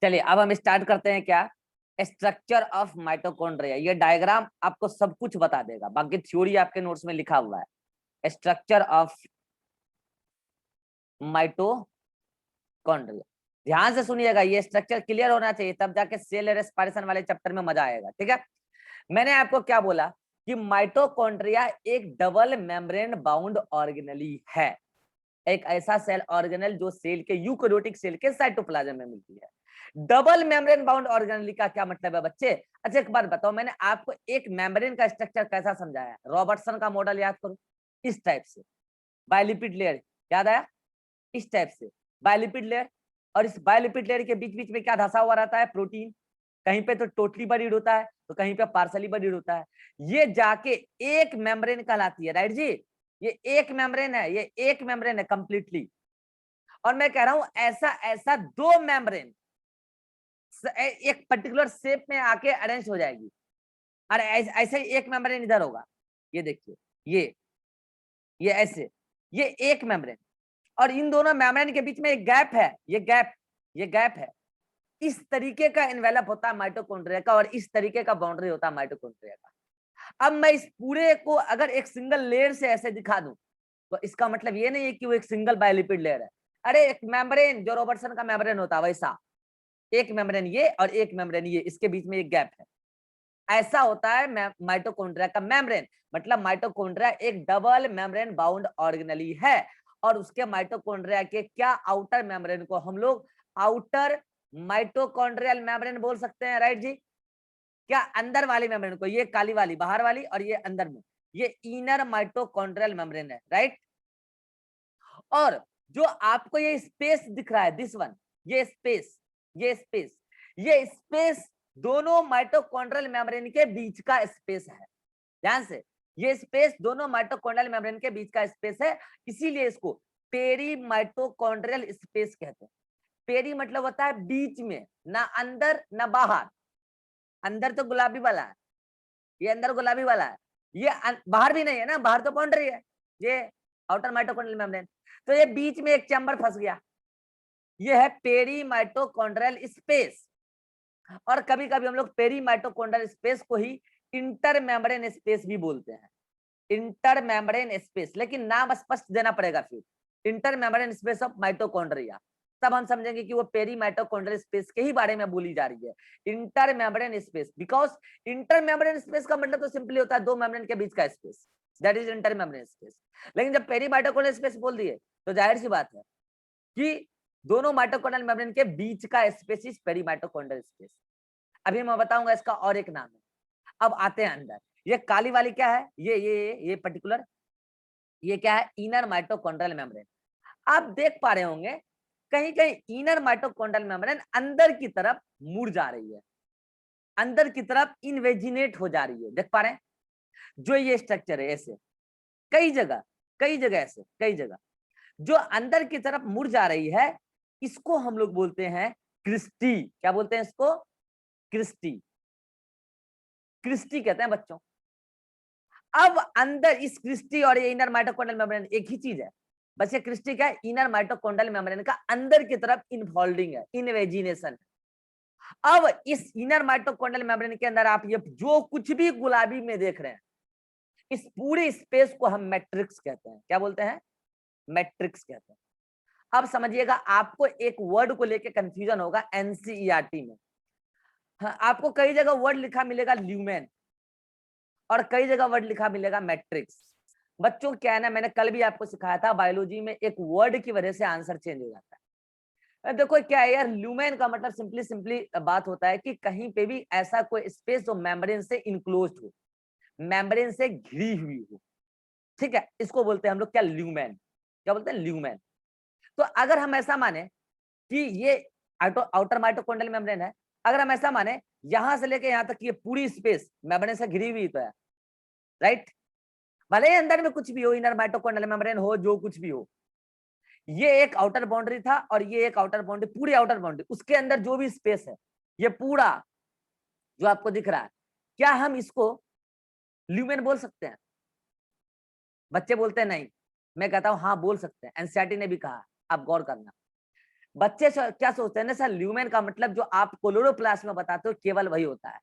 चलिए अब हम स्टार्ट करते हैं क्या, स्ट्रक्चर ऑफ माइटोकॉन्ड्रिया। ये डायग्राम आपको सब कुछ बता देगा, बाकी थ्योरी आपके नोट्स में लिखा हुआ है। स्ट्रक्चर ऑफ माइटोकॉन्ड्रिया, ध्यान से सुनिएगा, ये स्ट्रक्चर क्लियर होना चाहिए, तब जाके सेल रेस्पिरेशन वाले चैप्टर में मजा आएगा। ठीक है, मैंने आपको क्या बोला कि माइटोकॉन्ड्रिया एक डबल मेम्ब्रेन बाउंड ऑर्गेनेली है, एक ऐसा सेल ऑर्गेनेल जो सेल के यूकैरियोटिक सेल के साइटोप्लाज्म में मिलती है। डबल मेम्ब्रेन बाउंड ऑर्गेनेली का क्या मतलब है बच्चे? अच्छा एक बात बताओ, मैंने आपको एक मेम्ब्रेन का स्ट्रक्चर कैसा समझाया? रॉबर्टसन का मॉडल याद करो, इस टाइप से बाइलिपिड लेयर, याद आया? इस टाइप से बाइलिपिड लेयर, और इस बाइलिपिड लेयर के बीच बीच में क्या धसा हुआ रहता है? प्रोटीन। कहीं पे तो टोटली बरीड होता है, तो कहीं पे पार्सली बरीड होता है। ये जाके एक मेम्ब्रेन कहलाती है, राइट जी? ये एक मेम्ब्रेन है, ये एक मेम्ब्रेन है कंप्लीटली। और मैं कह रहा हूं ऐसा ऐसा दो मेम्ब्रेन एक पर्टिकुलर शेप में आके अरेंज हो जाएगी, और ऐसे ही एक मेम्ब्रेन इधर होगा, ये देखिए, ये ऐसे, ये एक मेम्ब्रेन, और इन दोनों मेम्ब्रेन के बीच में एक गैप है, ये गैप है। इस तरीके का एनवेलप होता है माइटोकॉन्ड्रिया का, और इस तरीके का बाउंड्री होता है माइटोकॉन्ड्रिया का। अब मैं इस पूरे को अगर एक सिंगल लेयर से ऐसे दिखा दूं, तो इसका मतलब ये नहीं है कि वो एक सिंगल बायोलिपिड लेयर है। अरे एक मेम्ब्रेन जो रॉबर्टसन का मेम्ब्रेन होता है वैसा, एक मेम्ब्रेन ये और एक मेम्ब्रेन ये, इसके बीच में एक गैप है, ऐसा होता है माइटोकॉन्ड्रिया का मेम्ब्रेन। मतलब माइटोकॉन्ड्रिया एक डबल मेम्ब्रेन बाउंड ऑर्गेनेली है, और उसके माइटोकॉन्ड्रिया के क्या आउटर मेम्ब्रेन को हम लोग आउटर माइटोकॉन्ड्रियल मेम्ब्रेन बोल सकते हैं, राइट जी? क्या अंदर वाली मेम्ब्रेन को, ये काली वाली बाहर वाली, और ये अंदर में, ये इनर माइटोकॉन्ड्रियल मेम्ब्रेन है, राइट? और जो आपको ये स्पेस दिख रहा है, दिस वन, ये स्पेस, ये स्पेस दोनों माइटोकॉन्ड्रियल मेम्ब्रेन के बीच का स्पेस है। ध्यान से, ये स्पेस दोनों माइटोकॉन्ड्रियल मेम्ब्रेन के बीच का स्पेस है, इसीलिए इसको पेरी माइटोकॉन्ड्रियल स्पेस कहते हैं। पेरी मतलब होता है बीच में, ना अंदर ना बाहर। अंदर तो गुलाबी वाला है, ये अंदर गुलाबी वाला है, ये बाहर भी नहीं है ना, बाहर तो बाउंड्री है, ये आउटर माइटोकॉन्ड्रियल मेम्ब्रेन। तो ये बीच में एक चैम्बर फंस गया, ये है पेरी माइटोकॉन्ड्रियल स्पेस। और कभी कभी हम लोग पेरी माइटोकॉन्ड्रियल स्पेस को ही इंटर मेम्ब्रेन स्पेस भी बोलते हैं, इंटर मेम्ब्रेन स्पेस, लेकिन नाम स्पष्ट देना पड़ेगा फिर, inter membrane space of mitochondria, तब हम समझेंगे कि वो पेरी माइटोकॉन्ड्रियल स्पेस के ही बारे में बोली जा रही है, inter membrane space. Because inter membrane space का मतलब तो सिंपली होता है दो मेम्ब्रेन के बीच का space, that is inter membrane space. लेकिन जब पेरी माइटोकॉन्ड्रियल स्पेस बोल दिए तो जाहिर सी बात है कि दोनों माइटोकॉन्ड्रियल मेम्ब्रेन के बीच का space is perimitochondrial space. अभी मैं बताऊंगा इसका और एक नाम है। अब आते हैं अंदर, ये काली वाली क्या है? ये पर्टिकुलर, ये क्या है? Inner mitochondrial membrane. आप देख पा रहे होंगे कहीं कहीं इनर माइटोकॉन्ड्रियल मेम्ब्रेन अंदर की तरफ मुड़ जा रही है, अंदर की तरफ इन्वेजिनेट हो जा रही है, देख पा रहे हैं? जो ये स्ट्रक्चर है ऐसे, कई जगह ऐसे, कई जगह जो अंदर की तरफ मुड़ जा रही है, इसको हम लोग बोलते हैं क्रिस्टी। क्या बोलते हैं इसको? क्रिस्टी, क्रिस्टी कहते हैं बच्चों। अब अंदर इस क्रिस्टी और ये इनर माइटोकॉन्ड्रियल मेम्ब्रेन एक ही चीज है, बस ये क्रिस्टी क्या है? इनर माइटोकॉन्ड्रियल मेम्ब्रेन का अंदर की तरफ इनफोल्डिंग है, इनवेजिनेशन। अब इस इनर माइटोकॉन्ड्रियल मेम्ब्रेन के अंदर आप ये जो कुछ भी गुलाबी में देख रहे हैं, इस पूरे स्पेस को हम मैट्रिक्स कहते हैं। क्या बोलते हैं? मैट्रिक्स कहते हैं। अब समझिएगा, आपको एक वर्ड को लेके कंफ्यूजन होगा एनसीईआरटी में। हाँ, आपको कई जगह वर्ड लिखा मिलेगा ल्यूमेन, और कई जगह वर्ड लिखा मिलेगा मैट्रिक्स। बच्चों क्या है ना, मैंने कल भी आपको सिखाया था, बायोलॉजी में एक वर्ड की वजह से आंसर चेंज हो जाता है। देखो क्या है यार, ल्यूमेन का मतलब सिंपली सिंपली बात होता है कि कहीं पे भी ऐसा कोई स्पेस जो मेम्ब्रेन से इनक्लोज हो, मेम्ब्रेन से घिरी हुई हो, ठीक है, इसको बोलते हैं हम लोग क्या? ल्यूमेन। क्या बोलते हैं? ल्यूमेन। तो अगर हम ऐसा माने कि ये आउटर माइटोकॉन्ड्रियल मेम्ब्रेन है, अगर हम ऐसा माने यहां से लेके यहां तक ये पूरी स्पेस मेम्ब्रेन से घिरी हुई तो है, राइट? भले ही अंदर में कुछ भी हो, इनर माइटोकॉन्ड्रियल मेम्ब्रेन हो, जो कुछ भी हो, ये एक आउटर बाउंड्री था और ये एक आउटर बाउंड्री, पूरी आउटर बाउंड्री, उसके अंदर जो भी स्पेस है, ये पूरा जो आपको दिख रहा है, क्या हम इसको ल्यूमेन बोल सकते हैं? बच्चे बोलते हैं नहीं, मैं कहता हूं हाँ बोल सकते हैं, एनसीईआरटी ने भी कहा, आप गौर करना। बच्चे क्या सोचते हैं ना सर, ल्यूमेन का मतलब जो आप क्लोरोप्लास्ट में बताते हो केवल वही होता है।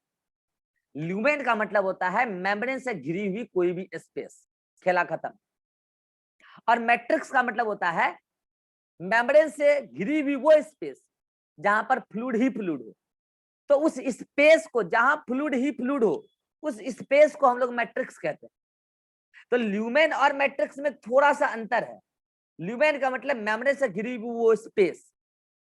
ल्यूमेन का मतलब होता है मेम्ब्रेन से घिरी हुई कोई भी स्पेस, खेला खत्म। और मैट्रिक्स का मतलब होता है मेम्ब्रेन से घिरी हुई वो स्पेस जहां पर फ्लूइड ही फ्लूइड हो। तो उस स्पेस को, जहां फ्लूइड ही फ्लूइड हो, उस स्पेस को हम लोग मैट्रिक्स कहते हैं। तो ल्यूमेन और मैट्रिक्स में थोड़ा सा अंतर है। ल्यूमेन का मतलब मेम्ब्रेन से घिरी हुई वो स्पेस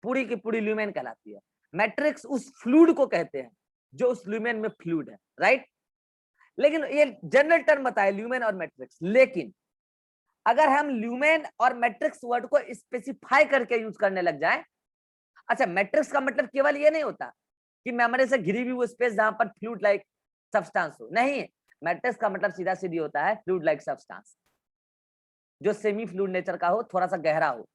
पूरी की पूरी ल्यूमेन कहलाती है। मैट्रिक्स उस फ्लूइड को कहते हैं जो उस ल्यूमेन में फ्लूइड है, राइट। लेकिन ये जनरल टर्म बताए ल्यूमेन और मैट्रिक्स। लेकिन अगर हम ल्यूमेन और मैट्रिक्स वर्ड को स्पेसिफाई करके यूज करने लग जाए, अच्छा मैट्रिक्स का मतलब केवल ये नहीं होता कि मेमोरी से घिरी हुई वो स्पेस जहां पर फ्लूइड लाइक सब्सटेंस हो, नहीं। मैट्रिक्स का मतलब सीधा सीधी होता है फ्लूइड लाइक सब्सटेंस, जो सेमी फ्लूइड नेचर का हो, थोड़ा सा गहरा हो,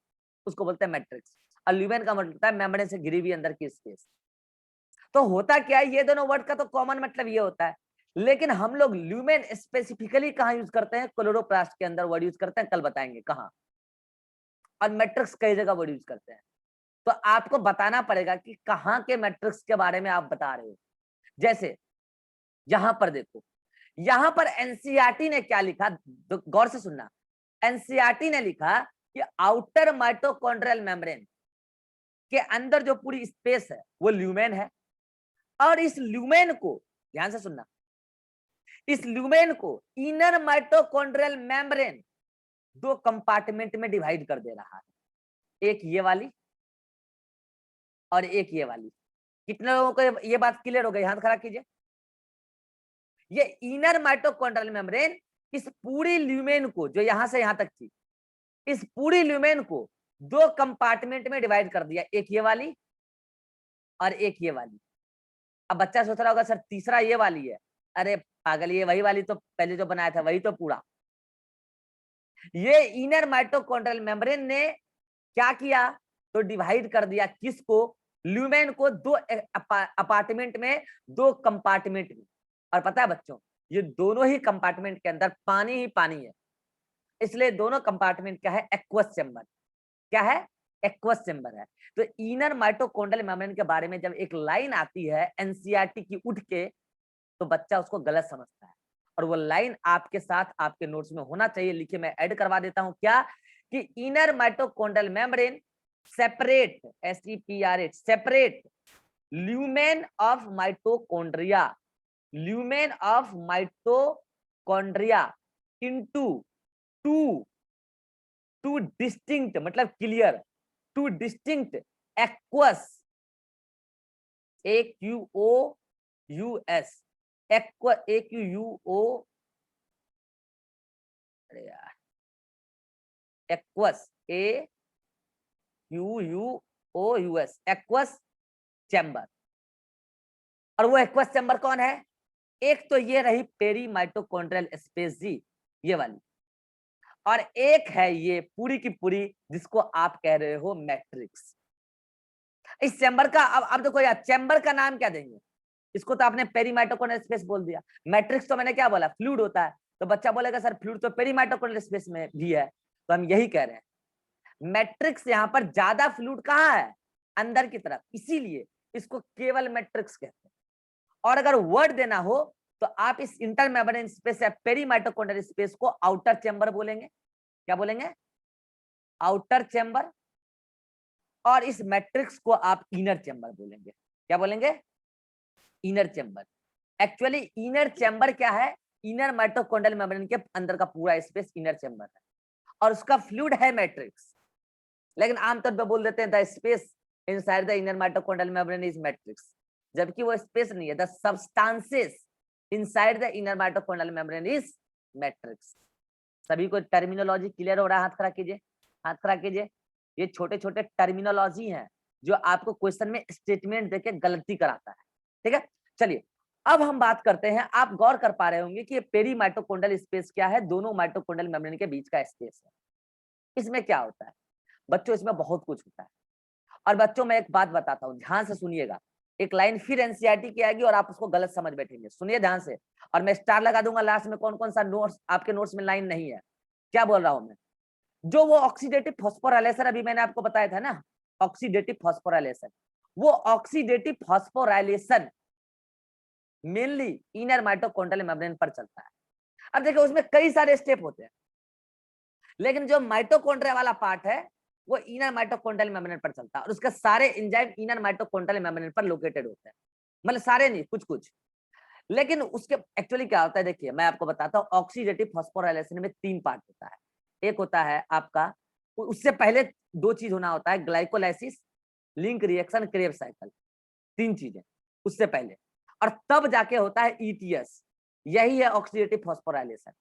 उसको बोलते हैं मैट्रिक्स। और ल्यूमेन का मतलब होता है मेमोरी से घिरी हुई अंदर की स्पेस। तो होता क्या है, ये दोनों वर्ड का तो कॉमन मतलब ये होता है, लेकिन हम लोग ल्यूमेन स्पेसिफिकली कहाँ यूज करते हैं, क्लोरोप्लास्ट के अंदर वर्ड यूज करते हैं, कल बताएंगे कहाँ। और मैट्रिक्स कई जगह वर्ड यूज करते हैं। तो आपको बताना पड़ेगा कि कहाँ के मैट्रिक्स के बारे में आप बता रहे हो। जैसे यहां पर देखो, यहां पर एनसीईआरटी ने क्या लिखा, तो गौर से सुनना। एनसीईआरटी ने लिखा कि आउटर माइटोकॉन्ड्रियल मेम्ब्रेन के अंदर जो पूरी स्पेस है वो ल्यूमेन है। और इस ल्यूमेन को, ध्यान से सुनना, इस ल्यूमेन को इनर माइटोकॉन्ड्रियल मेम्ब्रेन दो कंपार्टमेंट में डिवाइड कर दे रहा है, एक ये वाली और एक ये वाली। कितने लोगों को ये बात क्लियर हो गई, हाथ खड़ा कीजिए। ये इनर माइटोकॉन्ड्रियल मेम्ब्रेन इस पूरी ल्यूमेन को, जो यहां से यहां तक थी, इस पूरी ल्यूमेन को दो कंपार्टमेंट में डिवाइड कर दिया, एक ये वाली और एक ये वाली। अब बच्चा सोच रहा होगा सर तीसरा ये वाली है, अरे पागल, ये वही वाली तो पहले जो बनाया था वही तो पूरा। ये इनर माइटोकॉन्ड्रियल मेम्ब्रेन ने क्या किया, तो डिवाइड कर दिया किसको, ल्यूमेन को दो अपार्टमेंट में, दो कंपार्टमेंट में। और पता है बच्चों, ये दोनों ही कंपार्टमेंट के अंदर पानी ही पानी है, इसलिए दोनों कंपार्टमेंट क्या है, एक्वस चेंबर। क्या है, एक्वस चेंबर है। तो इनर माइटोकॉन्ड्रियल मेम्ब्रेन के बारे में जब एक लाइन आती है एनसीईआरटी की उठ के, तो बच्चा उसको गलत समझता है। और वो लाइन आपके साथ आपके नोट्स में होना चाहिए, लिखे मैं ऐड करवा देता हूं क्या, कि inner mitochondrial membrane separate, SEPRATE, separate lumen of mitochondria, lumen of mitochondria into two two distinct, मतलब clear, two distinct aqueous, AQOUS, AQUO, अरे यार, एक्वस, AQUOUS, एक्वस चैम्बर। और वो एक्वस चैम्बर कौन है, एक तो ये रही पेरी माइटोकॉन्ड्रियल स्पेस जी, ये वाली, और एक है ये पूरी की पूरी जिसको आप कह रहे हो मैट्रिक्स। इस चैम्बर का अब देखो यार, चैम्बर का नाम क्या देंगे, इसको तो आपने पेरी माइटोकॉन्ड्रियल स्पेस बोल दिया। मैट्रिक्स तो मैंने क्या बोला, फ्लूइड होता है। तो बच्चा बोलेगा सर फ्लूइड तो पेरी माइटोकॉन्ड्रियल स्पेस में भी है, तो हम यही कह रहे हैं। मैट्रिक्स यहाँ पर ज्यादा फ्लूइड कहाँ है, अंदर की तरफ, इसीलिए इसको केवल मैट्रिक्स कहते हैं। और अगर वर्ड देना हो तो आप इस इंटर मेम्ब्रेन स्पेस या पेरी माइटोकॉन्ड्रियल स्पेस को आउटर चैम्बर बोलेंगे। क्या बोलेंगे, आउटर चैम्बर। और इस मैट्रिक्स को आप इनर चैम्बर बोलेंगे। क्या बोलेंगे, inner chamber. Actually inner chamber क्या है, इनर माइटोकॉन्ड्रियल मेम्ब्रेन के अंदर का पूरा स्पेस इनर चैम्बर है, और उसका फ्लूइड है मैट्रिक्स। लेकिन आमतौर पर बोल देते हैं the space inside the inner mitochondrial membrane is matrix, जबकि वो स्पेस नहीं है, the substances inside the inner mitochondrial membrane is matrix. सभी को टर्मिनोलॉजी क्लियर हो रहा है, हाथ खड़ा कीजिए, हाथ खड़ा कीजिए। ये छोटे छोटे टर्मिनोलॉजी हैं जो आपको क्वेश्चन में स्टेटमेंट देके गलती कराता है, ठीक है। चलिए अब हम बात करते हैं, आप गौर कर पा रहे होंगे कि ये पेरी माइटोकॉन्ड्रियल स्पेस क्या है, दोनों माइटोकॉन्ड्रियल मेम्ब्रेन के बीच का स्पेस है। इसमें क्या होता है बच्चों, इसमें बहुत कुछ होता है। और बच्चों मैं एक बात बताता हूँ, ध्यान से सुनिएगा। एक लाइन फिर एनसीईआरटी की आएगी और आप उसको गलत समझ बैठेंगे, सुनिए ध्यान से। और मैं स्टार लगा दूंगा लास्ट में कौन कौन सा नोट्स आपके नोट्स में लाइन नहीं है। क्या बोल रहा हूं मैं, जो वो ऑक्सीडेटिव फॉस्फोराइलेशन अभी मैंने आपको बताया था ना, ऑक्सीडेटिव फॉस्फोराइलेशन। वो oxidative phosphorylation mainly inner mitochondrial membrane पर चलता है। अब देखिए उसमें कई सारे स्टेप होते हैं, लेकिन जो माइटोकॉन्ड्रिया वाला पार्ट है वो इनर माइटोकॉन्ड्रियल मेम्ब्रेन पर चलता है और उसके सारे एंजाइम इनर माइटोकॉन्ड्रियल मेम्ब्रेन पर लोकेटेड होते हैं, मतलब सारे नहीं, कुछ कुछ। लेकिन उसके एक्चुअली क्या होता है, देखिए मैं आपको बताता हूँ। ऑक्सीडेटिव फॉस्फोराइलेशन में 3 पार्ट होता है। एक होता है आपका, उससे पहले 2 चीज होना होता है, glycolysis, link reaction, Krebs cycle, 3 चीजें उससे पहले, और तब जाके होता है ईटीएस, यही है ऑक्सीडेटिव फॉस्फोराइलेशन।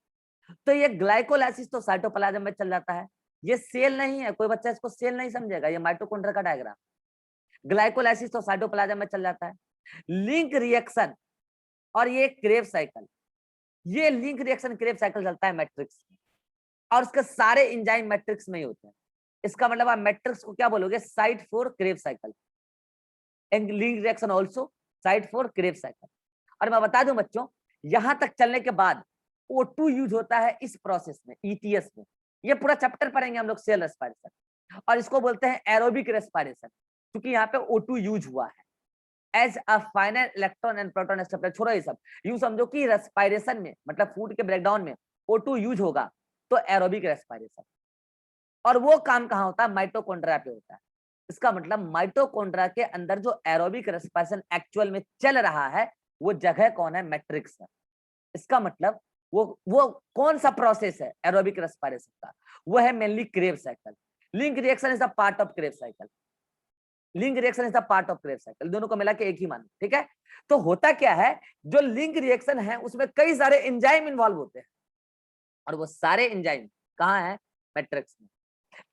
तो ये ग्लाइकोलाइसिस तो साइटोप्लाज्म में चल जाता है, ये सेल नहीं है, कोई बच्चा इसको सेल नहीं समझेगा, ये माइटोकॉन्ड्रिया का डायग्राम। ग्लाइकोलाइसिस तो साइटोप्लाज्म में चल जाता है। लिंक रिएक्शन और ये क्रेब साइकिल, ये लिंक रिएक्शन क्रेब साइकिल चलता है मैट्रिक्स में, और उसके सारे एंजाइम मैट्रिक्स में ही होते हैं। इसका मतलब आप मैट्रिक्स को क्या बोलोगे, site for Krebs cycle, and link reaction also site for Krebs cycle. और मैं बता दूं बच्चों, यहां तक चलने के बाद O2 यूज होता है इस प्रोसेस में, ईटीएस में। ये पूरा चैप्टर पढ़ेंगे हम लोग सेल रेस्पिरेशन, और इसको बोलते हैं एरोबिक रेस्पिरेशन, क्योंकि यहाँ पे O2 यूज हुआ है as a final electron and proton acceptor. छोड़ो ये सब, यूं समझो कि रेस्पिरेशन में, मतलब फूड के ब्रेकडाउन में O2 यूज होगा तो एरोबिक रेस्पिरेशन। और वो काम कहाँ होता है, माइटोकॉन्ड्रिया पे होता है। इसका मतलब माइटोकॉन्ड्रिया के अंदर जो एरोबिक रेस्पिरेशन एक्चुअल में चल रहा है वो जगह कौन है, मैट्रिक्स है। इसका मतलब वो कौन सा प्रोसेस है एरोबिक रेस्पिरेशन का, वो है mainly Krebs cycle. Link reaction is a part of Krebs cycle, link reaction is a part of Krebs cycle, दोनों को मिला के एक ही मान, ठीक है। तो होता क्या है, जो लिंक रिएक्शन है उसमें कई सारे एंजाइम इन्वॉल्व होते हैं, और वो सारे एंजाइम कहाँ है, मैट्रिक्स में।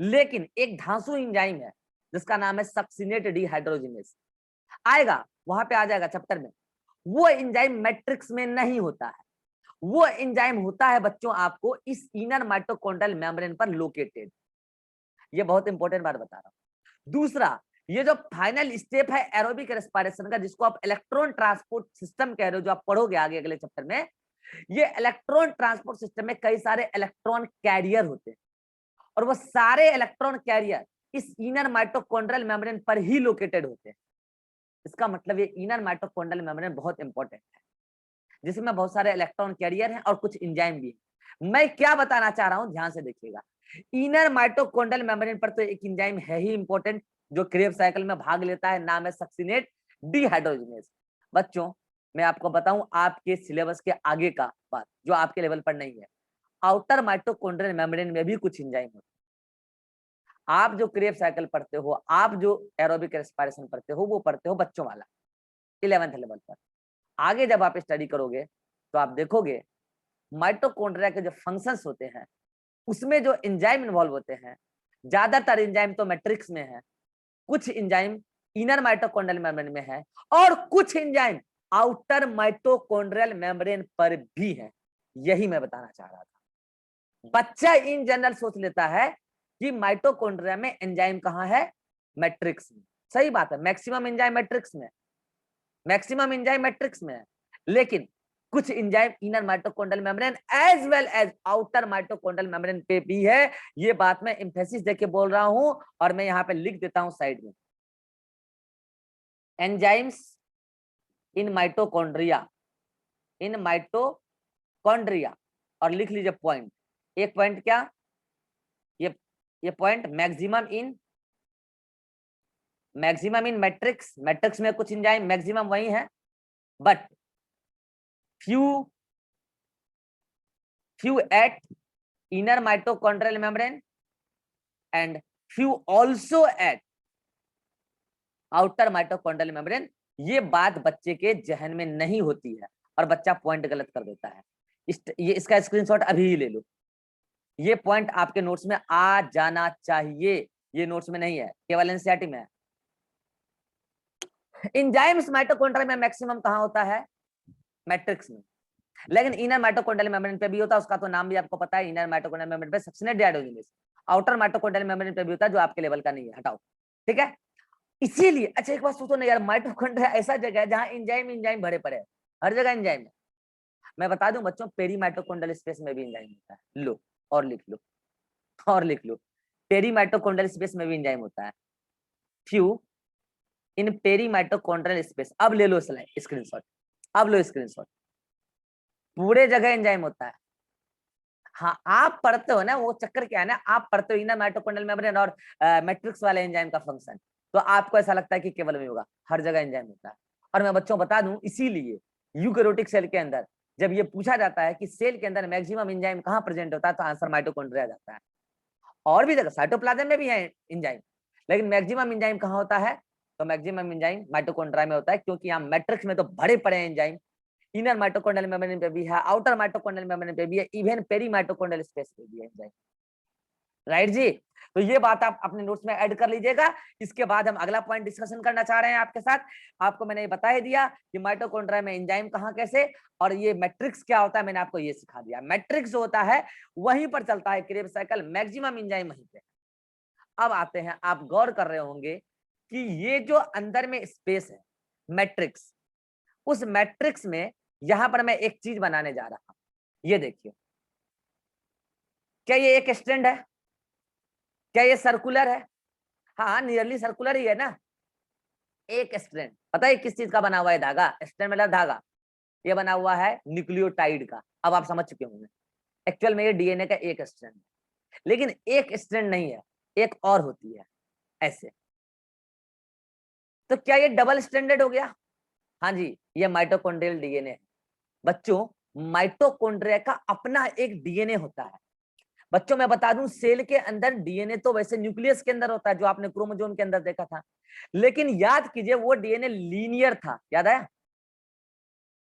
लेकिन एक धांसू एंजाइम है जिसका नाम है सक्सिनेट डिहाइड्रोजिनेज, आएगा वहां पे, आ जाएगा चैप्टर में। वो एंजाइम मैट्रिक्स में नहीं होता है, वो एंजाइम होता है बच्चों आपको इस इनर माइटोकॉन्ड्रियल मेम्ब्रेन पर लोकेटेड। ये बहुत इंपॉर्टेंट बात बता रहा हूं। दूसरा, ये जो फाइनल स्टेप है एरोबिक रेस्पिरेशन का, जिसको आप इलेक्ट्रॉन ट्रांसपोर्ट सिस्टम कह रहे हो, जो आप पढ़ोगे आगे अगले चैप्टर में, ये इलेक्ट्रॉन ट्रांसपोर्ट सिस्टम में कई सारे इलेक्ट्रॉन कैरियर होते हैं, और वो सारे इलेक्ट्रॉन कैरियर इस इनर माइटोकॉन्ड्रियल मेम्ब्रेन पर ही लोकेटेड होते हैं। इसका मतलब ये इनर माइटोकॉन्ड्रियल मेम्ब्रेन बहुत इंपॉर्टेंट है, जिसमें बहुत सारे इलेक्ट्रॉन कैरियर हैं और कुछ एंजाइम भी है। मैं क्या बताना चाह रहा हूं, ध्यान से देखिएगा। इनर माइटोकॉन्ड्रियल मेम्ब्रेन पर तो एक एंजाइम है ही इंपॉर्टेंट, जो क्रेब साइकिल में भाग लेता है, नाम है सक्सिनेट डिहाइड्रोजिनेज। बच्चों मैं आपको बताऊं आपके सिलेबस के आगे का बात, जो आपके लेवल पर नहीं है, आउटर माइटोकॉन्ड्रियल मेम्ब्रेन में भी कुछ एंजाइम होते हैं। आप जो क्रेब साइकिल पढ़ते हो, आप जो एरोबिक रेस्पिरेशन पढ़ते हो, वो पढ़ते हो बच्चों वाला 11th लेवल पर। आगे जब आप स्टडी करोगे तो आप देखोगे माइटोकॉन्ड्रिया के जो फंक्शंस होते हैं उसमें जो एंजाइम इन्वॉल्व होते हैं, ज्यादातर एंजाइम तो मैट्रिक्स में है, कुछ एंजाइम इनर माइटोकॉन्ड्रियल मेम्ब्रेन में है, और कुछ एंजाइम आउटर माइटोकॉन्ड्रियल मेम्ब्रेन पर भी है। यही मैं बताना चाह रहा था। बच्चा इन जनरल सोच लेता है कि माइटोकॉन्ड्रिया में एंजाइम कहाँ है, मैट्रिक्स में। सही बात है, मैक्सिमम एंजाइम मैट्रिक्स में, मैक्सिमम एंजाइम मैट्रिक्स में है, लेकिन कुछ enzyme inner mitochondrial membrane as well as outer mitochondrial membrane पे भी है। ये बात मैं एम्फेसिस देके बोल रहा हूं, और मैं यहां पे लिख देता हूं साइड में, enzymes in mitochondria, in mitochondria, और लिख लीजिए पॉइंट, एक पॉइंट क्या, ये point maximum in matrix, matrix में कुछ एंजाइम मैक्सिमम वही है, but few at inner mitochondrial membrane and few also at outer mitochondrial membrane। ये बात बच्चे के जहन में नहीं होती है और बच्चा पॉइंट गलत कर देता है। ये इसका स्क्रीनशॉट अभी ही ले लो, ये पॉइंट आपके नोट्स में आ जाना चाहिए, ये नोट्स में नहीं है, केवल एनसीईआरटी में है। एंजाइम्स माइटोकॉन्ड्रिया में मैक्सिमम कहां होता है, मैट्रिक्स में, लेकिन इनर माइटोकॉन्ड्रियल मेम्ब्रेन पे भी होता है, उसका तो नाम भी आपको पता है, इनर माइटोकॉन्ड्रियल मेम्ब्रेन पे succinate dehydrogenase. Outer mitochondrial membrane पे भी होता है, जो आपके लेवल का नहीं है, हटाओ, ठीक है। इसीलिए अच्छा एक बात सोचो ना यार, माइटोकॉन्ड्रिया ऐसा जगह है जहां एंजाइम भरे पड़े हैं, हर जगह एंजाइम है। मैं बता दूं बच्चों, पेरी माइटोकॉन्ड्रियल स्पेस में भी एंजाइम होता है, लो और लिख लो, और लिख लो, पेरी माइटोकॉन्ड्रियल स्पेस में भी एंजाइम होता है, few in perimitochondrial space. अब ले लो स्लाइड स्क्रीनशॉट, अब लो स्क्रीनशॉट। पूरे जगह एंजाइम होता है। हाँ आप पढ़ते हो ना, वो चक्कर क्या है ना, आप पढ़ते हो इनर माइटोकॉन्ड्रियल मेम्ब्रेन और मैट्रिक्स वाले एंजाइम का फंक्शन, तो आपको ऐसा लगता है कि केवल में होगा, हर जगह एंजाइम होता है। और मैं बच्चों बता दूं, इसीलिए यूकैरियोटिक सेल के अंदर जब ये पूछा जाता है कि सेल के अंदर मैक्सिमम एंजाइम कहाँ प्रेजेंट होता है, तो आंसर माइटोकॉन्ड्रिया जाता है। और भी जगह साइटोप्लाज्म में भी है एंजाइम, लेकिन मैक्सिमम एंजाइम कहाँ होता है, तो मैक्सिमम एंजाइम माइटोकॉन्ड्रिया में होता है, क्योंकि यहाँ मैट्रिक्स में तो बड़े पड़े एंजाइम, इनर माइटोकॉन्ड्रियल मेम्ब्रेन पे भी है, आउटर माइटोकॉन्ड्रियल मेम्ब्रेन पे भी है, इवन पेरी माइटोकॉन्ड्रियल स्पेस पे भी है एंजाइम। राइट जी, तो ये बात आप अपने नोट्स में ऐड कर लीजिएगा। इसके बाद हम अगला पॉइंट डिस्कशन करना चाह रहे हैं आपके साथ। आपको मैंने ये बता ही दिया कि माइटोकॉन्ड्रिया में एंजाइम कहाँ कैसे, और ये मैट्रिक्स क्या होता है मैंने आपको ये सिखा दिया। मैट्रिक्स जो होता है वहीं पर चलता है क्रेब्स साइकिल, मैक्सिमम एंजाइम वहीं पे। अब आते हैं, आप गौर कर रहे होंगे कि ये जो अंदर में स्पेस है मैट्रिक्स, उस मैट्रिक्स में यहां पर मैं एक चीज बनाने जा रहा हूं, ये देखिए। क्या ये एक स्टैंड है, क्या ये सर्कुलर है, हाँ नियरली सर्कुलर ही है ना। एक स्ट्रैंड, पता है किस चीज का बना हुआ है धागा, स्ट्रैंड मतलब धागा, ये बना हुआ है न्यूक्लियोटाइड का। अब आप समझ चुके होंगे एक्चुअल में ये डीएनए का एक स्ट्रैंड है, लेकिन एक स्ट्रैंड नहीं है, एक और होती है ऐसे। तो क्या ये डबल स्टैंडर्ड हो गया? हाँ जी, ये माइटोकॉन्ड्रियल डीएनए है बच्चों। माइटोकॉन्ड्रिया का अपना एक डीएनए होता है बच्चों। मैं बता दूं, सेल के अंदर डीएनए तो वैसे न्यूक्लियस के अंदर होता है, जो आपने क्रोमोसोम के अंदर देखा था, लेकिन याद कीजिए वो डीएनए लीनियर था, याद आया?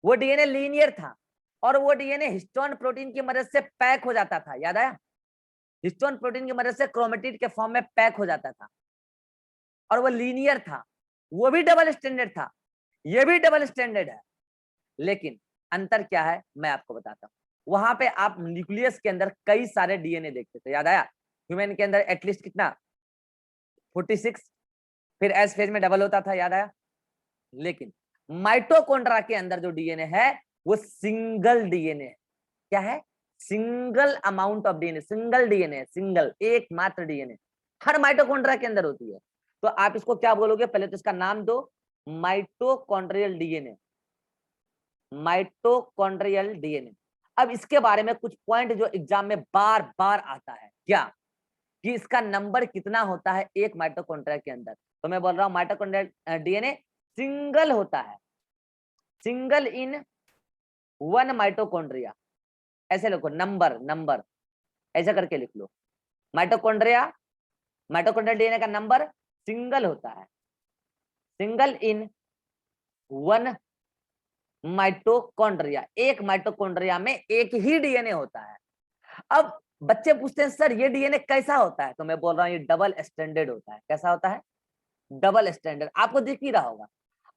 वो डीएनए लीनियर था, और वो डीएनए हिस्टोन प्रोटीन की मदद से पैक हो जाता था, याद आया? हिस्टोन प्रोटीन की मदद से क्रोमेटिड के फॉर्म में पैक हो जाता था, और वो लीनियर था। वो भी डबल स्टैंडर्ड था, ये भी डबल स्टैंडर्ड है, लेकिन अंतर क्या है मैं आपको बताता हूँ। वहां पे आप न्यूक्लियस के अंदर कई सारे डीएनए देखते थे, याद आया? ह्यूमन के अंदर एटलीस्ट कितना, 46, फिर एस फेज में डबल होता था, याद आया? लेकिन माइटोकॉन्ड्रिया के अंदर जो डीएनए है वो सिंगल डीएनए है। क्या है? Single amount of DNA, single DNA, single एकमात्र डीएनए हर माइटोकॉन्ड्रिया के अंदर होती है। तो आप इसको क्या बोलोगे, पहले तो इसका नाम दो, माइटोकॉन्ड्रियल डीएनए, माइटोकॉन्ड्रियल डीएनए। अब इसके बारे में कुछ पॉइंट जो एग्जाम में बार बार आता है, क्या कि इसका नंबर कितना होता है एक माइटोकॉन्ड्रिया के अंदर। तो मैं बोल रहा हूं माइटोकॉन्ड्रियल डीएनए सिंगल होता है, सिंगल इन वन माइटोकॉन्ड्रिया। ऐसे लिखो, नंबर नंबर ऐसा करके लिख लो। माइटोकॉन्ड्रिया, माइटोकॉन्ड्रियल डीएनए का नंबर सिंगल होता है, सिंगल इन वन माइटोकॉन्ड्रिया। एक माइटोकॉन्ड्रिया में एक ही डीएनए होता है। अब बच्चे पूछते हैं सर ये डीएनए कैसा होता है, तो मैं बोल रहा हूँ ये डबल स्टैंडर्ड होता है। कैसा होता है? Double standard. आपको दिख ही रहा होगा।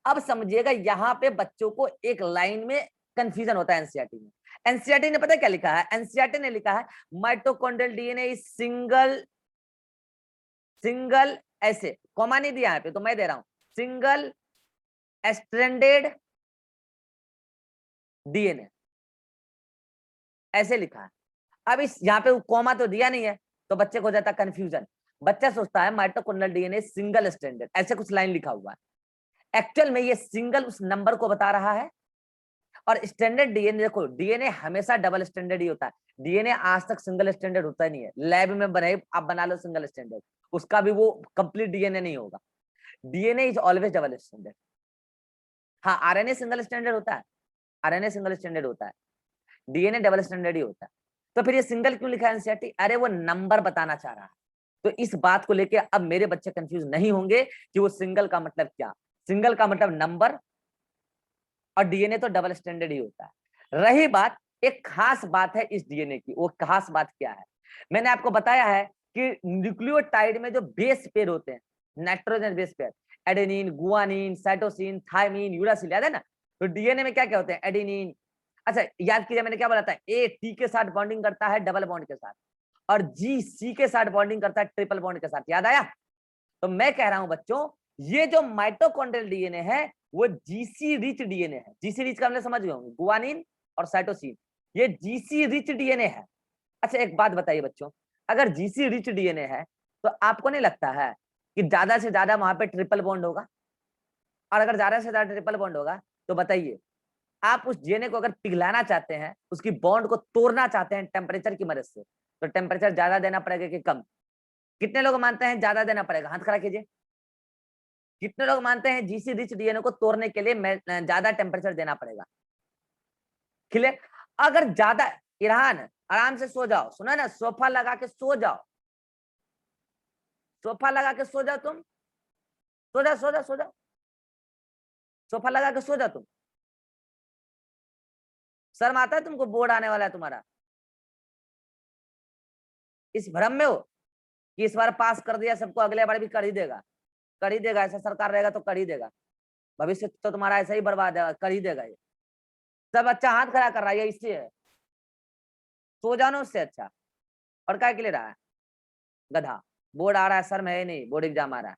अब समझिएगा, यहाँ पे बच्चों को एक लाइन में कंफ्यूजन होता है एनसीईआरटी में। एनसीईआरटी ने पता क्या लिखा है? एनसीईआरटी ने लिखा है mitochondrial DNA is single, single ऐसे कॉमा नहीं दिया है पे, तो मैं दे रहा हूं सिंगल स्ट्रैंडेड डीएनए, ऐसे लिखा है। अब इस यहाँ पे कॉमा तो दिया नहीं है, तो बच्चे को हो जाता है कंफ्यूजन। बच्चा सोचता है माइटोकॉन्ड्रियल डीएनए सिंगल स्टैंडर्ड, ऐसे कुछ लाइन लिखा हुआ है। एक्चुअल में ये सिंगल उस नंबर को बता रहा है, और स्टैंडर्ड डीएनए, देखो डीएनए हमेशा डबल स्टैंडर्ड ही होता है। डीएनए आज तक सिंगल स्टैंडर्ड होता ही नहीं है। लैब में बने आप बना लो सिंगल स्टैंडर्ड, उसका भी वो कंप्लीट डीएनए नहीं होगा। DNA is always double standard. हाँ आरएनए सिंगल स्टैंडर्ड होता है, आरएनए सिंगल स्टैंडर्ड होता है, डीएनए डबल स्टैंडर्ड ही होता है। तो फिर ये सिंगल क्यों लिखा है एनसीईआरटी? अरे वो नंबर बताना चाह रहा है। तो इस बात को लेके अब मेरे बच्चे कंफ्यूज नहीं होंगे कि वो सिंगल का मतलब क्या। सिंगल का मतलब नंबर, और डीएनए तो डबल स्टैंडर्ड ही होता है। रही बात, एक खास बात है इस डीएनए की, वो खास बात क्या है? मैंने आपको बताया है कि न्यूक्लियोटाइड में जो बेस पेयर होते हैं, nitrogen base pair, adenine, guanine, cytosine, thymine, uracil, याद है ना? तो डीएनए में क्या क्या होते हैं? एडेनिन, अच्छा याद कीजिए मैंने क्या बोला था, ए टी के साथ बॉन्डिंग करता है डबल बॉन्ड के साथ, और जी सी के साथ बॉन्डिंग करता है ट्रिपल बॉन्ड के साथ, याद आया? तो मैं कह रहा हूं बच्चों, ये जो माइटोकॉन्ड्रियल डीएनए है वो जीसी रिच डीएनए है। जीसी रिच का हमने समझ गए होंगे, गुआनिन और साइटोसिन, ये जीसी रिच डीएनए है। अच्छा एक बात बताइए बच्चों, अगर जीसी रिच डीएनए है तो आपको नहीं लगता है कि ज्यादा से ज्यादा वहां पे ट्रिपल बॉन्ड होगा, और अगर ज्यादा से ज्यादा ट्रिपल बॉन्ड होगा तो बताइए आप उस डीएनए को अगर पिघलाना चाहते हैं, उसकी बॉन्ड को तोड़ना चाहते हैं टेम्परेचर की मदद से, तो टेम्परेचर ज्यादा देना पड़ेगा कि कम? कितने लोग मानते हैं ज्यादा देना पड़ेगा? हाथ खड़ा कीजिए। कितने लोग मानते हैं जीसी रिच डीएनए को तोड़ने के लिए ज्यादा टेम्परेचर देना पड़ेगा? क्लियर? अगर ज्यादा, इरहान आराम से सो जाओ, सुना ना, सोफा लगा के सो जाओ, सोफा लगा के सो जाओ, तुम सो जाओ, सो जाओ, सो जाओ, सोफा लगा के सो जाओ तुम। शर्म आता है तुमको? बोर्ड आने वाला है तुम्हारा, इस भ्रम में हो कि इस बार पास कर दिया सबको, अगले बार भी कर ही देगा, कर ही देगा, ऐसा सरकार रहेगा तो कर ही देगा, भविष्य तो तुम्हारा ऐसा ही बर्बाद है, कर ही देगा ये। सब अच्छा हाथ खड़ा कर रहा है, इससे है, सो जानो उससे अच्छा। और क्या के लिए रहा है गधा? बोर्ड आ रहा है, शर्म है नहीं, बोर्ड एग्जाम आ रहा है।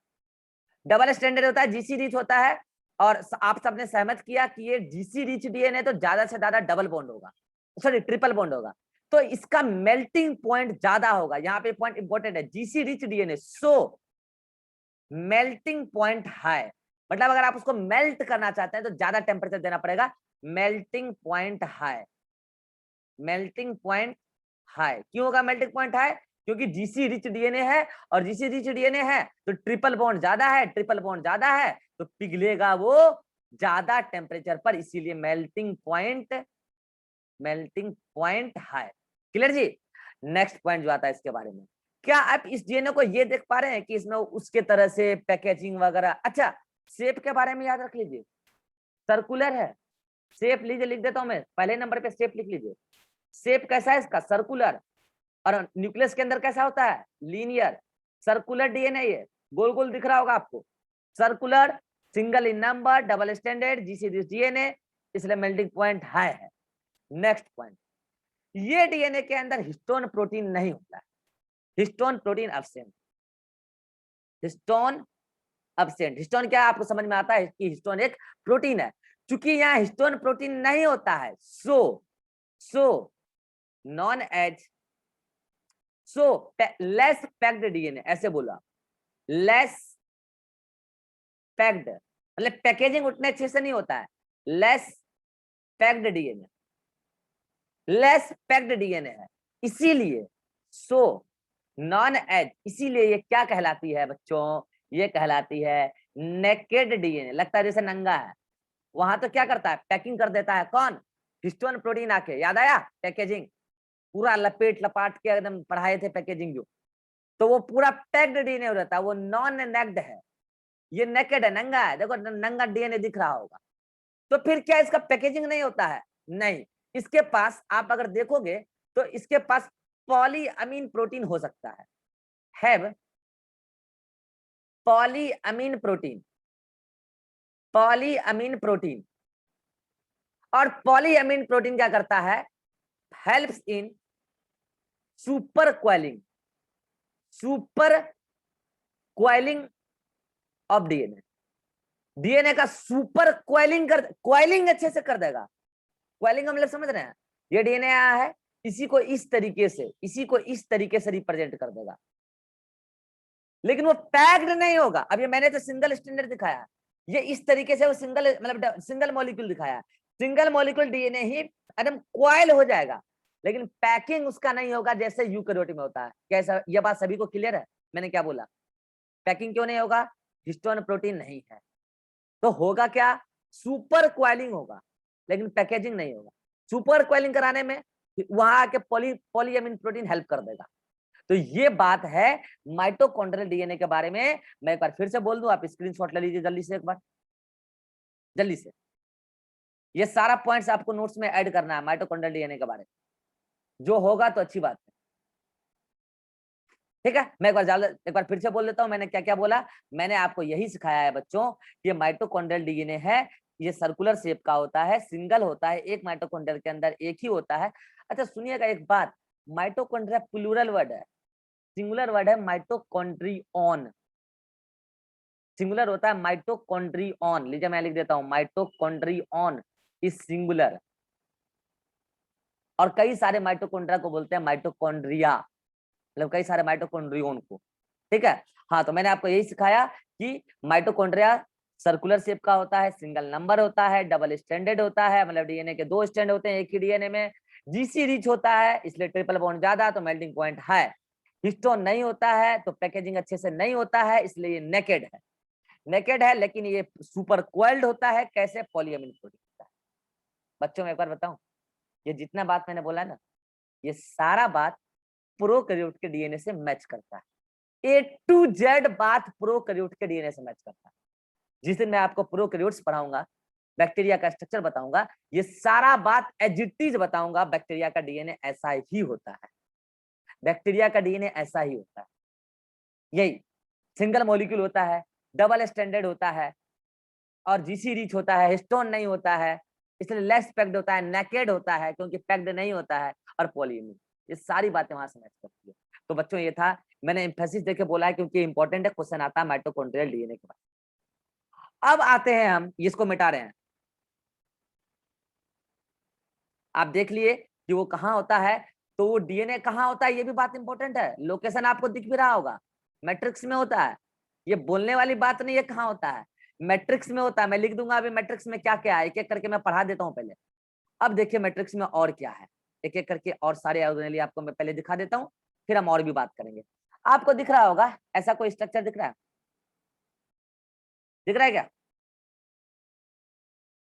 डबल स्टैंडर्ड होता है, जीसी रिच होता है, और आप सबने सहमत किया कि ये जीसी रिच डीएनए तो ज्यादा से ज्यादा डबल बॉन्ड होगा, सॉरी ट्रिपल बॉन्ड होगा, तो इसका मेल्टिंग पॉइंट ज्यादा होगा। यहाँ पे पॉइंट इंपॉर्टेंट है, GC rich DNA so melting point high, मतलब अगर आप उसको मेल्ट करना चाहते हैं तो ज्यादा टेम्परेचर देना पड़ेगा, melting point high, melting point high. क्यों होगा मेल्टिंग पॉइंट हाई? क्योंकि जीसी रिच डीएनए है, और जीसी रिच डीएनए है तो ट्रिपल बॉन्ड ज्यादा है, ट्रिपल बॉन्ड ज्यादा है तो पिघलेगा वो ज्यादा टेम्परेचर पर, इसीलिए मेल्टिंग पॉइंट हाई। क्लियर जी? नेक्स्ट पॉइंट जो आता है इसके बारे में, क्या आप इस डीएनए को ये देख पा रहे हैं कि इसमें उसके तरह से पैकेजिंग वगैरह? अच्छा, शेप के बारे में याद रख लीजिए, सर्कुलर है, शेप लीजिए, लिख देता हूं मैं पहले नंबर पे, शेप लिख लीजिए। शेप कैसा है इसका? सर्कुलर। और न्यूक्लियस के अंदर कैसा होता है? लीनियर। सर्कुलर डीएनए, ये गोल गोल दिख रहा होगा आपको, सर्कुलर, सिंगल इन number, double standard, GC DNA, इसलिए मेल्टिंग पॉइंट हाई है। नेक्स्ट पॉइंट, ये डीएनए के अंदर हिस्टोन प्रोटीन नहीं होता है, histone protein absent, histone absent. Histone क्या है आपको समझ में आता है कि हिस्टोन एक प्रोटीन है, क्योंकि यहाँ हिस्टोन प्रोटीन नहीं होता है, so known as, so less packed DNA, ऐसे बोला, लेस पैक्ड, मतलब पैकेजिंग उतने अच्छे से नहीं होता है, less packed DNA, less packed DNA है, इसीलिए सो नॉन एज, इसीलिए ये क्या कहलाती है बच्चों? ये कहलाती है नेकेड डीएनए। लगता है जैसे नंगा है, वहां तो क्या करता है? पैकिंग कर देता है, कौन? हिस्टोन प्रोटीन आके, याद आया? पैकेजिंग पूरा लपेट लपाट के एकदम पढ़ाए थे पैकेजिंग जो, तो वो पूरा पैक्ड डीएनए हो जाता है, वो नॉन नेक्ड है, ये नेकेड है, नंगा है, देखो नंगा डीएनए दिख रहा होगा। तो फिर क्या इसका पैकेजिंग नहीं होता है? नहीं, इसके पास आप अगर देखोगे तो इसके पास पॉलीअमीन प्रोटीन हो सकता है, हैव पॉलीअमीन प्रोटीन, पॉलीअमीन प्रोटीन। और पॉलीअमीन प्रोटीन क्या करता है? Helps in super coiling, super coiling of DNA, DNA का सुपर क्वाइलिंग कर, क्वाइलिंग अच्छे से कर देगा। क्वाइलिंग हम लोग समझ रहे हैं, ये डीएनए आया है, इसी को इस तरीके से, इसी को इस तरीके से रिप्रेजेंट कर देगा, लेकिन वो पैक्ड नहीं होगा। अब ये मैंने तो सिंगल स्टैंडर्ड दिखाया, ये इस तरीके से वो सिंगल, मतलब सिंगल मॉलिक्यूल दिखाया, सिंगल मॉलिक्यूल डीएनए ही एकदम क्वाइल हो जाएगा, लेकिन पैकिंग उसका नहीं होगा जैसे यूकेरियोट में होता है। कैसा, ये बात सभी को क्लियर है? मैंने क्या बोला? पैकिंग क्यों नहीं होगा? हिस्टोन प्रोटीन नहीं है, तो होगा क्या? सुपर क्वाइलिंग होगा, लेकिन पैकेजिंग नहीं होगा। सुपर क्वाइलिंग कराने में वहां आके पॉलीअमीन प्रोटीन हेल्प कर देगा। तो ये बात है माइटोकॉन्ड्रियल डीएनए के बारे में। मैं एक बार फिर से बोल दूं, आप स्क्रीनशॉट ले लीजिए जल्दी से, एक बार जल्दी से। ये सारा पॉइंट्स आपको नोट्स में ऐड करना है माइटोकॉन्ड्रियल डीएनए के बारे में, जो होगा तो अच्छी बात है, ठीक है? मैं एक बार फिर से बोल देता हूं, मैंने क्या क्या बोला। मैंने आपको यही सिखाया है बच्चों कि माइटोकॉन्ड्रियल डीएनए है, ये सर्कुलर शेप का होता है, सिंगल होता है, एक माइटोकॉन्ड्रियल के अंदर एक ही होता है। अच्छा सुनिएगा एक बात, माइटोकॉन्ड्रिया प्लूरल वर्ड है, सिंगुलर वर्ड है माइटोकॉन्ड्रियन, सिंगुलर होता है माइटोकॉन्ड्रियन। लीजिए मैं लिख देता हूं, माइटोकॉन्ड्रियन इज सिंगुलर, और कई सारे माइटोकॉन्ड्रिया को बोलते हैं माइटोकॉन्ड्रिया, मतलब कई सारे माइटोकॉन्ड्रियन को। ठीक है। हाँ, तो मैंने आपको यही सिखाया कि माइटोकॉन्ड्रिया सर्कुलर शेप का होता है, सिंगल नंबर होता है, डबल स्ट्रैंडेड होता है, मतलब डीएनए के 2 स्ट्रैंड होते हैं एक ही डीएनए में, जीसी रिच होता है इसलिए ट्रिपल बॉन्ड ज्यादा तो मेल्टिंग पॉइंट है, हिस्टोन नहीं होता है तो पैकेजिंग अच्छे से नहीं होता है इसलिए ये नेकेड है, नेकेड है, लेकिन ये सुपर कोइल्ड होता है। कैसे? पॉलीएमिन प्रोटीन होता है। बच्चों में एक बार बताऊं, ये जितना बात मैंने बोला ना, ये सारा बात प्रोकैरियोट के डीएनए से मैच करता है, ए टू जेड बात प्रोकैरियोट के डीएनए से मैच करता है। जिस दिन मैं आपको प्रोकैरियोट्स पढ़ाऊंगा, बैक्टीरिया का स्ट्रक्चर बताऊंगा, ये सारा बात एज इट इज बताऊंगा, बैक्टीरिया का डीएनए ऐसा ही होता है, बैक्टीरिया का डीएनए ऐसा ही होता है, यही सिंगल मॉलिक्यूल होता है, डबल स्टैंडर्ड होता है और जीसी रिच होता है, हिस्टोन नहीं होता है इसलिए लेस पैक्ड होता है, नेकेड होता है क्योंकि पैक्ड नहीं होता है, और पॉलीइमिन। ये सारी बातें वहां से मैच करती है। तो बच्चों ये था, मैंने एम्फेसिस देके बोला है क्योंकि इंपॉर्टेंट है, क्वेश्चन आता है माइटोकॉन्ड्रियल डीएनए के बाद। अब आते हैं हम, इसको मिटा रहे हैं, आप देख लिए कि वो कहाँ होता है, तो वो डीएनए कहाँ होता है ये भी बात इंपॉर्टेंट है, लोकेशन आपको दिख भी रहा होगा, मैट्रिक्स में होता है, ये बोलने वाली बात नहीं है कहाँ होता है, मैट्रिक्स में होता है। मैं लिख दूंगा अभी मैट्रिक्स में क्या क्या है, एक एक करके मैं पढ़ा देता हूँ पहले। अब देखिए मैट्रिक्स में और क्या है, एक एक करके और सारे ऑर्गेनेली आपको मैं पहले दिखा देता हूँ, फिर हम और भी बात करेंगे। आपको दिख रहा होगा ऐसा कोई स्ट्रक्चर दिख रहा है, दिख रहा है क्या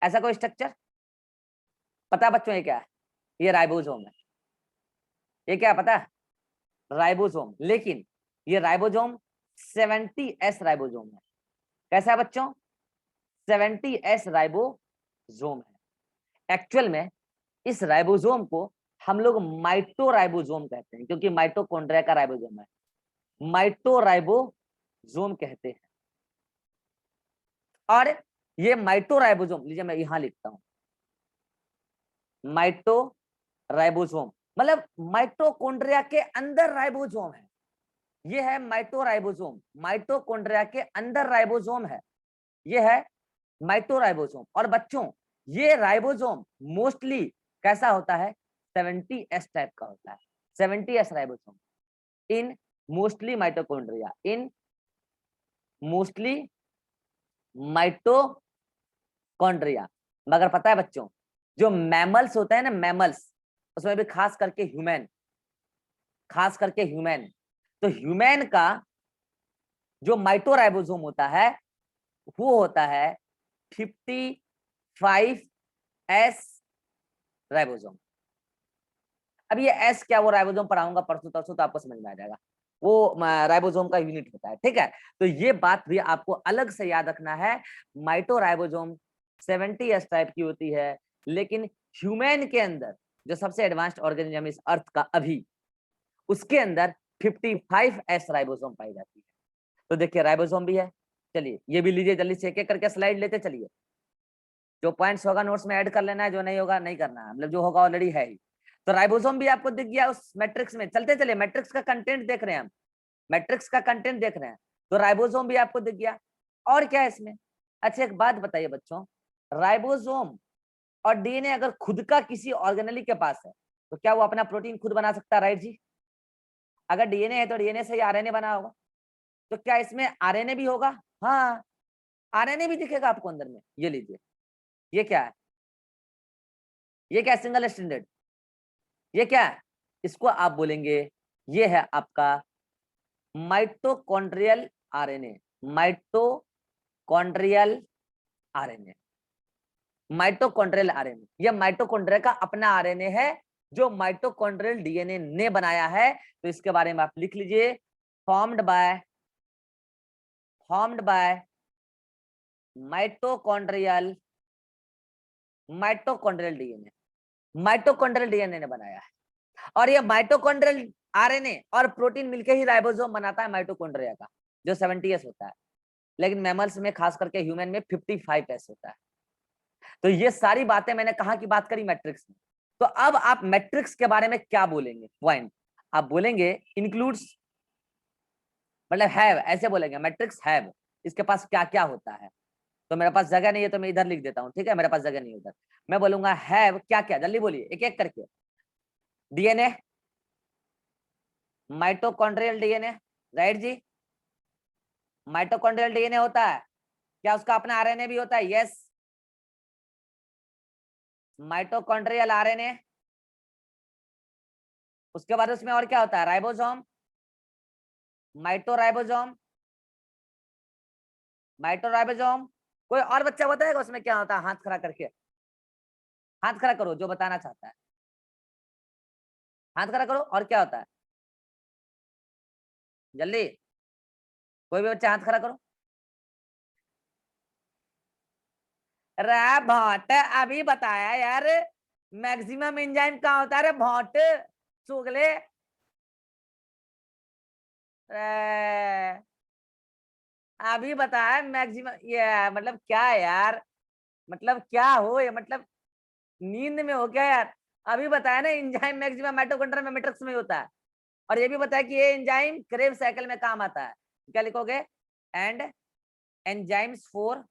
ऐसा कोई स्ट्रक्चर? पता है बच्चों ये क्या है? ये राइबोसोम है, ये क्या है पता है? राइबोसोम। लेकिन ये राइबोसोम 70s राइबोसोम है। कैसा है बच्चों? 70s राइबोसोम है। एक्चुअल में इस राइबोसोम को हम लोग माइटोराइबोसोम कहते हैं क्योंकि माइटोकॉन्ड्रिया का राइबोसोम है, माइटोराइबोसोम कहते हैं। और ये माइटोराइबोसोम, लीजिए मैं यहां लिखता हूं, माइटोराइबोसोम मतलब माइटोकॉन्ड्रिया के अंदर राइबोसोम है, ये है माइटोराइबोसोम, माइटोकॉन्ड्रिया के अंदर राइबोसोम है, ये है माइटोराइबोसोम। और बच्चों ये राइबोसोम मोस्टली कैसा होता है? 70s टाइप का होता है, 70s राइबोसोम इन मोस्टली माइटोकॉन्ड्रिया, इन मोस्टली माइटोकॉन्ड्रिया। मगर पता है बच्चों, जो मैमल्स होते हैं ना, मैमल्स, उसमें भी खास करके ह्यूमन, खास करके ह्यूमन, तो ह्यूमन का जो माइटोराइबोसोम होता है वो होता है 55s राइबोसोम। अब ये एस क्या, वो राइबोसोम पढ़ाऊंगा परसों तरसों तो आपको समझ में आ जाएगा, वो राइबोसोम का यूनिट होता है, ठीक है। तो ये बात भी आपको अलग से याद रखना है, माइटोराइबोसोम 70s टाइप की होती है, लेकिन ह्यूमन के अंदर जो सबसे एडवांस्ड ऑर्गेनिज्म इस अर्थ का अभी, उसके अंदर 55s राइबोसोम पाई जाती है। तो देखिए राइबोसोम भी है, चलिए ये भी लीजिए, जल्दी से एक एक करके स्लाइड लेते चलिए, जो पॉइंट्स होगा नोट्स में ऐड कर लेना है, जो नहीं होगा नहीं करना है, मतलब जो होगा ऑलरेडी है ही। तो राइबोसोम भी आपको दिख गया उस मैट्रिक्स में, चलते चलिए मैट्रिक्स का कंटेंट देख रहे हैं हम, मैट्रिक्स का कंटेंट देख रहे हैं, तो राइबोसोम भी आपको दिख गया। और क्या है इसमें? अच्छा एक बात बताइए बच्चों, राइबोसोम और डीएनए अगर खुद का किसी ऑर्गेनेली के पास है तो क्या वो अपना प्रोटीन खुद बना सकता है? राइट जी, अगर डीएनए है तो डीएनए से ही आरएनए बना होगा, तो क्या इसमें आरएनए भी होगा? हाँ, आरएनए भी दिखेगा आपको अंदर में। ये लीजिए, ये क्या है? ये क्या? Single standard. ये क्या है? इसको आप बोलेंगे, ये है आपका mitochondrial RNA, mitochondrial RNA, mitochondrial RNA. ये माइटोकॉन्ड्रिया का अपना आरएनए है जो माइटोकॉन्ड्रियल डीएनए ने बनाया है। तो इसके बारे में आप लिख लीजिए, formed by mitochondrial, mitochondrial DNA, mitochondrial DNA ने बनाया है। और ये माइटोकॉन्ड्रियल आरएनए और प्रोटीन मिलकर ही राइबोसोम बनाता है माइटोकॉन्ड्रिया का, जो 70s होता है, लेकिन मैमल्स में खास करके ह्यूमन में 55s होता है। तो ये सारी बातें मैंने कहा की बात करी मैट्रिक्स में। तो अब आप मैट्रिक्स के बारे में क्या बोलेंगे? पॉइंट आप बोलेंगे इंक्लूड्स, मतलब हैव, ऐसे बोलेंगे मैट्रिक्स हैव, इसके पास क्या क्या होता है। तो मेरे पास जगह नहीं है तो मैं इधर लिख देता हूँ, ठीक है, मेरे पास जगह नहीं है उधर, मैं बोलूंगा हैव क्या क्या, जल्दी बोलिए एक एक करके। डीएनए, माइटोकॉन्ड्रियल डीएनए, राइट जी, माइटोकॉन्ड्रियल डीएनए होता है, क्या उसका अपना आरएनए भी होता है? Yes, mitochondrial RNA. उसके बाद उसमें और क्या होता है? राइबोसोम, माइटोराइबोसोम, माइटोराइबोसोम। कोई और बच्चा बताएगा उसमें क्या होता है? हाथ खड़ा करके, हाथ खड़ा करो जो बताना चाहता है, हाथ खड़ा करो। और क्या होता है? जल्दी, कोई भी बच्चा हाथ खड़ा करो। अरे भौट, अभी बताया यार, मैक्सिमम एंजाइम कहाँ होता है? अरे भौट चुगले। अभी बताया मैक्सिमम, ये मतलब क्या है यार? मतलब क्या हो ये? मतलब नींद में हो क्या यार? अभी बताया ना, एंजाइम मैक्सिमम माइटोकॉन्ड्रिया में मैट्रिक्स में होता है। और ये भी बताया कि ये एंजाइम क्रेब साइकिल में काम आता है। क्या लिखोगे? And enzymes for,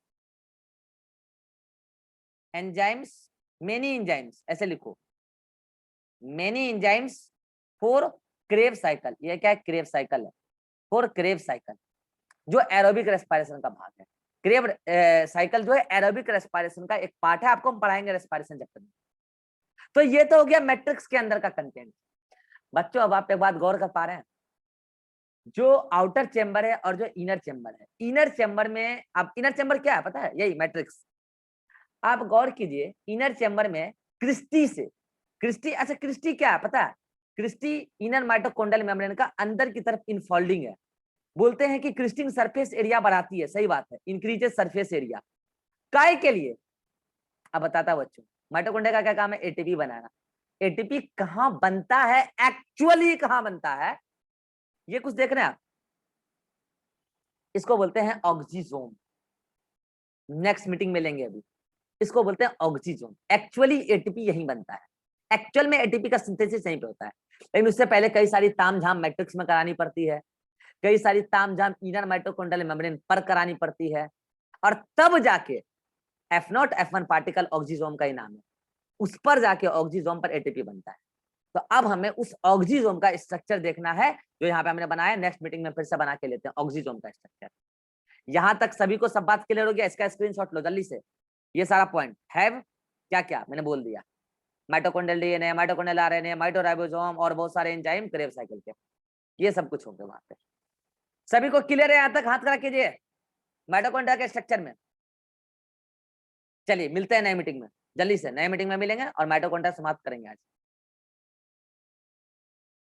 enzymes, many enzymes, ऐसे लिखो, many enzymes for Krebs cycle. ये क्या है? क्रेब साइकिल है, फॉर क्रेब साइकिल, जो एरोबिक रेस्पिरेशन का भाग है। क्रेब साइकिल जो है एरोबिक रेस्पिरेशन का एक पार्ट है, आपको हम पढ़ाएंगे रेस्पिरेशन चैप्टर में। तो ये तो हो गया मैट्रिक्स के अंदर का कंटेंट। बच्चों अब आप एक बात गौर कर पा रहे हैं, जो आउटर चेंबर है और जो इनर चेंबर है, इनर चेंबर में, अब इनर चेंबर क्या है पता है? यही मैट्रिक्स। आप गौर कीजिए, इनर चेंबर में क्रिस्टी से, क्रिस्टी, अच्छा क्रिस्टी क्या है पता है? क्रिस्टी इनर माइटोकॉन्ड्रियल मेम्ब्रेन का अंदर की तरफ इनफोल्डिंग है। बोलते हैं कि क्रिस्टिंग सरफेस एरिया बढ़ाती है, सही बात है, इंक्रीजेस सरफेस एरिया। काय के लिए? अब बताता बच्चों, माइटोकॉन्ड्रिया का क्या काम है? एटीपी बनाना। एटीपी कहां बनता है? एक्चुअली कहां बनता है? ये कुछ देख रहे हैं आप? इसको बोलते हैं ऑक्सीजोम। नेक्स्ट मीटिंग में लेंगे अभी। इसको बोलते हैं ऑक्सीजोम। एक्चुअली एटीपी यहीं बनता है, एक्चुअल में एटीपी का सिंथेसिस यहीं पे होता है। लेकिन उससे पहले कई सारी तामझाम मैट्रिक्स में करानी पड़ती है, कई सारी तामझाम इनर माइटोकॉन्ड्रियल मेम्ब्रेन पर करानी पड़ती है, और तब जाके F0 F1 पार्टिकल ऑक्सीजोम का ही नाम है, उस पर जाके ऑक्सीजोम पर एटीपी बनता है। तो अब हमें उस ऑक्सीजोम का स्ट्रक्चर देखना है जो यहाँ पे हमने बनाया। नेक्स्ट मीटिंग में फिर से बना के लेते हैं ऑक्सीजोम का स्ट्रक्चर। यहां तक सभी को सब बात क्लियर हो गया? इसका स्क्रीनशॉट लो जल्दी से। ये सारा पॉइंट हैव क्या क्या मैंने बोल दिया, माइटोकॉन्ड्रियल डीएनए, माइटोकॉन्ड्रियल आरएनए, माइटोराइबोसोम और बहुत सारे एंजाइम क्रेब साइकिल के, ये सब कुछ होंगे वहां पे। सभी को क्लियर है? यहां तक हाथ खड़ा कीजिए माइटोकॉन्ड्रिया के स्ट्रक्चर में। चलिए मिलते हैं नई मीटिंग में, जल्दी से नई मीटिंग में मिलेंगे और माइटोकॉन्ड्रिया समाप्त करेंगे आज।